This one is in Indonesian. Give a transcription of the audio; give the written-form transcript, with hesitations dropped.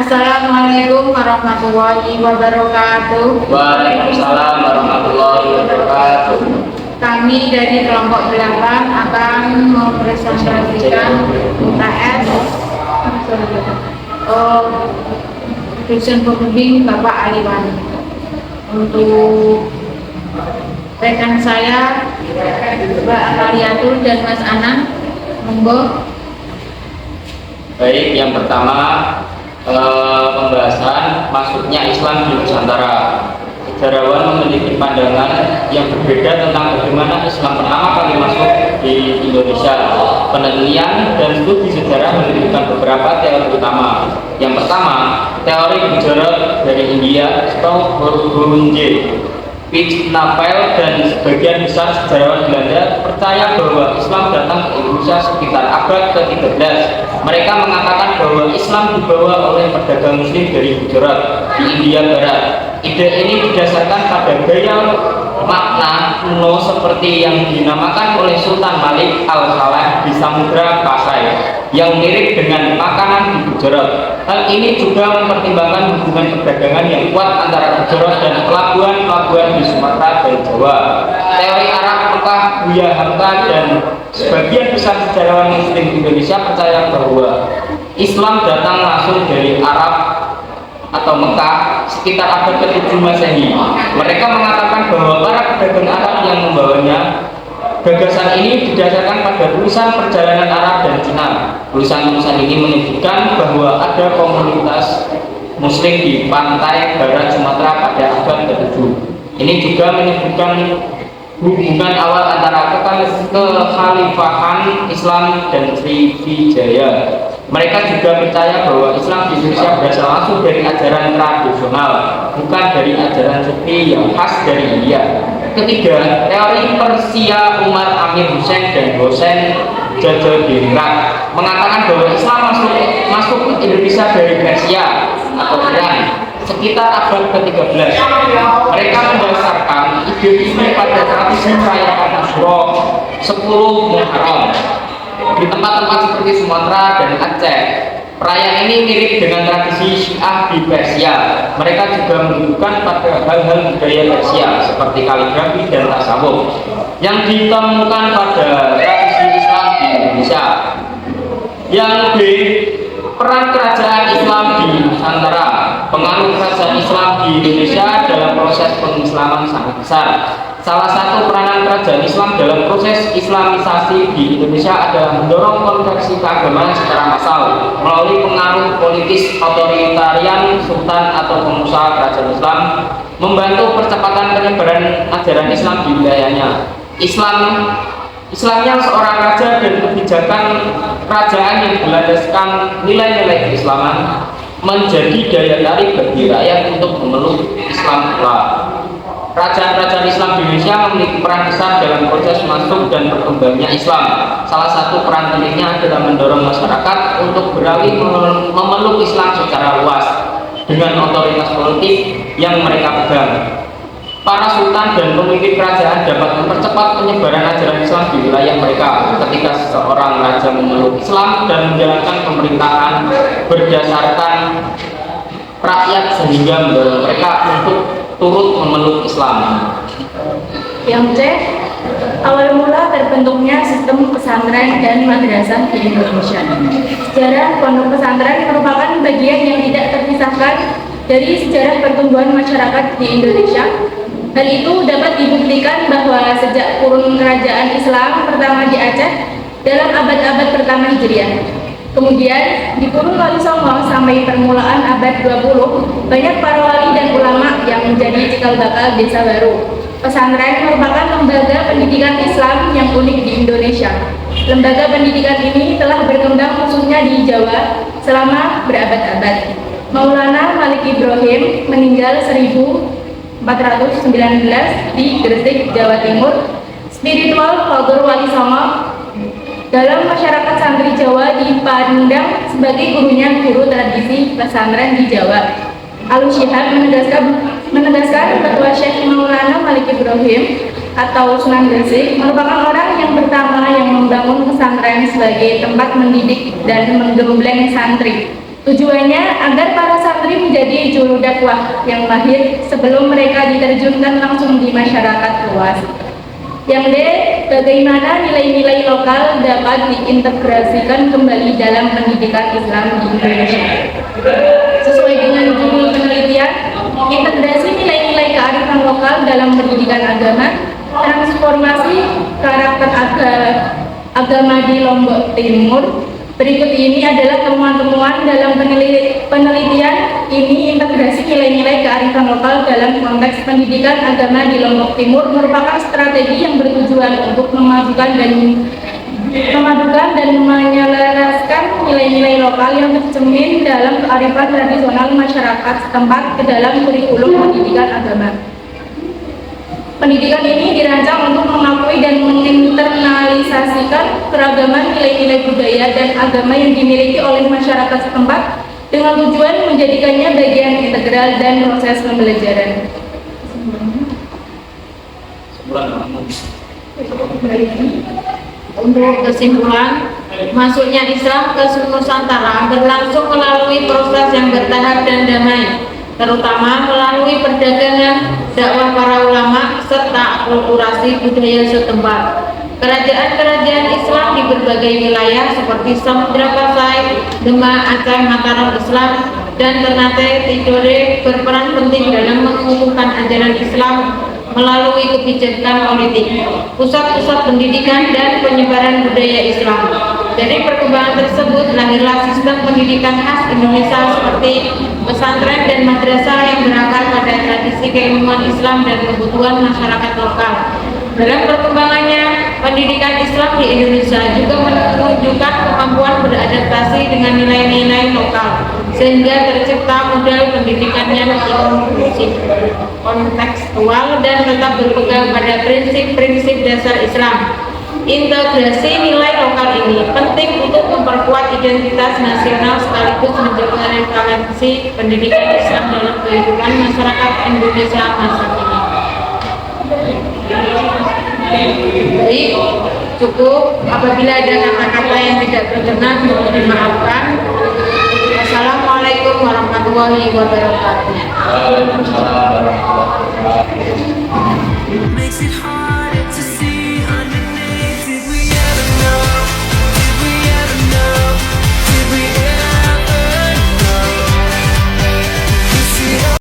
Assalamualaikum warahmatullahi wabarakatuh. Waalaikumsalam warahmatullahi wabarakatuh. Kami dari kelompok 8 akan mempresentasikan UTS Dosen Pembimbing Bapak Aliwan. Untuk rekan saya Mbak Akaliatul dan Mas Anang, monggo. Baik, yang pertama pembahasan masuknya Islam di Nusantara. Sejarawan memiliki pandangan yang berbeda tentang bagaimana Islam pertama kali masuk di Indonesia. Penelitian dan studi sejarah menunjukkan beberapa teori utama. Yang pertama, teori Gujarat dari India, Stoutenburg, Pitnavel dan sebagian besar sejarawan Belanda percaya bahwa Islam datang ke Indonesia sekitar abad ke-13. Mereka mengatakan bahwa Islam dibawa oleh pedagang Muslim dari Gujarat di India Barat. Ide ini didasarkan pada gaya makna kuno seperti yang dinamakan oleh Sultan Malik Al-Saleh di Samudra Pasai yang mirip dengan makanan di Gujarat. Hal ini juga mempertimbangkan hubungan perdagangan yang kuat antara Gujarat dan pelabuhan-pelabuhan di Sumatera dan Jawa. Teori Arab Mekah, Buya Hamka dan sebagian besar sejarawan Muslim Indonesia percaya bahwa Islam datang langsung dari Arab atau Mekah sekitar abad ke-7 Masehi. Mereka mengatakan bahwa para pedagang Arab yang membawanya. Gagasan ini didasarkan pada tulisan perjalanan Arab dan Cina. Tulisan-tulisan ini menyebutkan bahwa ada komunitas Muslim di pantai barat Sumatera pada abad ke-7. Ini juga menyebutkan hubungan awal antara kekhalifahan Islam dan Sriwijaya. Mereka juga percaya bahwa Islam di Indonesia berasal langsung dari ajaran tradisional, bukan dari ajaran sufi yang khas dari India. Ketiga, teori Persia Umar Amir Hussein dan Hossein Jajadirat mengatakan bahwa Islam masuk ke Indonesia dari Persia atau Iran sekitar abad ke-13. Mereka mendasarkan ide ini pada tradisi merayakan Asyura 10 Muharram di tempat-tempat seperti Sumatera dan Aceh. Perayaan ini mirip dengan tradisi Syiah di Persia. Mereka juga menunjukkan pada hal-hal budaya Persia seperti kaligrafi dan tasawuf yang ditemukan pada tradisi Islam di Indonesia. Yang B, peran kerajaan Islam di Nusantara. Pengaruh kerajaan Islam di Indonesia dalam proses pengislaman sangat besar. Salah satu peranan kerajaan Islam dalam proses islamisasi di Indonesia adalah mendorong konversi keagamaan secara massal melalui pengaruh politis otoritarian sultan atau pengusaha kerajaan Islam, membantu percepatan penyebaran ajaran Islam di wilayahnya. Islamnya seorang raja dan kebijakan kerajaan yang berlandaskan nilai-nilai keislaman menjadi daya tarik bagi rakyat untuk memeluk Islam pula. Kerajaan-kerajaan Islam di Indonesia memiliki peran besar dalam proses masuk dan berkembangnya Islam. Salah satu peran pentingnya adalah mendorong masyarakat untuk beralih memeluk Islam secara luas dengan otoritas politik yang mereka pegang. Para sultan dan pemimpin kerajaan dapat mempercepat penyebaran ajaran Islam di wilayah mereka. Ketika seorang raja memeluk Islam dan menjalankan pemerintahan berdasarkan rakyat sehingga mendorong mereka untuk turut memeluk Islam. Yang C, awal mula terbentuknya sistem pesantren dan madrasah di Indonesia. Sejarah pondok pesantren merupakan bagian yang tidak terpisahkan dari sejarah pertumbuhan masyarakat di Indonesia. Hal itu dapat dibuktikan bahwa sejak kurun kerajaan Islam pertama di Aceh dalam abad-abad pertama Hijriah. Kemudian di kurun Wali Songo sampai permulaan abad 20, banyak para wali dan ulama yang menjadi cikal bakal desa baru. Pesantren merupakan lembaga pendidikan Islam yang unik di Indonesia. Lembaga pendidikan ini telah berkembang khususnya di Jawa selama berabad-abad. Maulana Malik Ibrahim meninggal 1419 di Gresik, Jawa Timur. Spiritual Fagur Wali Songo dalam masyarakat santri Jawa dipandang sebagai guru tradisi pesantren di Jawa. Al-Syihab menegaskan Ketua Syekh Maulana Malik Ibrahim atau Sunan Gresik merupakan orang yang pertama yang membangun pesantren sebagai tempat mendidik dan menggembleng santri. Tujuannya agar para santri menjadi juru dakwah yang mahir sebelum mereka diterjunkan langsung di masyarakat luas. Yang D, bagaimana nilai-nilai lokal dapat diintegrasikan kembali dalam pendidikan Islam di Indonesia. Sesuai dengan judul penelitian, integrasi nilai-nilai kearifan lokal dalam pendidikan agama, transformasi karakter agama di Lombok Timur. Berikut ini adalah temuan-temuan dalam penelitian ini. Integrasi nilai-nilai kearifan lokal dalam konteks pendidikan agama di Lombok Timur merupakan strategi yang bertujuan untuk memadukan dan menyelaraskan nilai-nilai lokal yang tercermin dalam kearifan tradisional masyarakat setempat ke dalam kurikulum pendidikan agama. Pendidikan ini dirancang untuk mengakui dan menginternalisasikan keragaman nilai-nilai budaya dan agama yang dimiliki oleh masyarakat setempat dengan tujuan menjadikannya bagian integral dan proses pembelajaran. Untuk kesimpulan, masuknya Islam ke Nusantara berlangsung melalui proses yang bertahap dan damai, terutama melalui perdagangan, dakwah para ulama, serta akulturasi budaya setempat. Kerajaan-kerajaan Islam di berbagai wilayah seperti Samudra Pasai, Demak, Aceh, Mataram Islam, dan Ternate, Tidore berperan penting dalam mengukuhkan ajaran Islam melalui kebijakan politik, pusat-pusat pendidikan, dan penyebaran budaya Islam. Dari perkembangan tersebut lahirlah sistem pendidikan khas Indonesia seperti pesantren dan madrasah yang berakar pada tradisi keilmuan Islam dan kebutuhan masyarakat lokal. Dalam perkembangannya, pendidikan Islam di Indonesia juga menunjukkan kemampuan beradaptasi dengan nilai-nilai lokal, sehingga tercipta model pendidikan yang inklusif, kontekstual, dan tetap berpegang pada prinsip-prinsip dasar Islam. Integrasi nilai lokal ini penting untuk memperkuat identitas nasional sekaligus menjaga referensi pendidikan Islam dalam kehidupan masyarakat Indonesia masa kini. Baik, cukup. Apabila ada kata-kata yang tidak berkenan mohon dimaafkan. Assalamualaikum warahmatullahi wabarakatuh.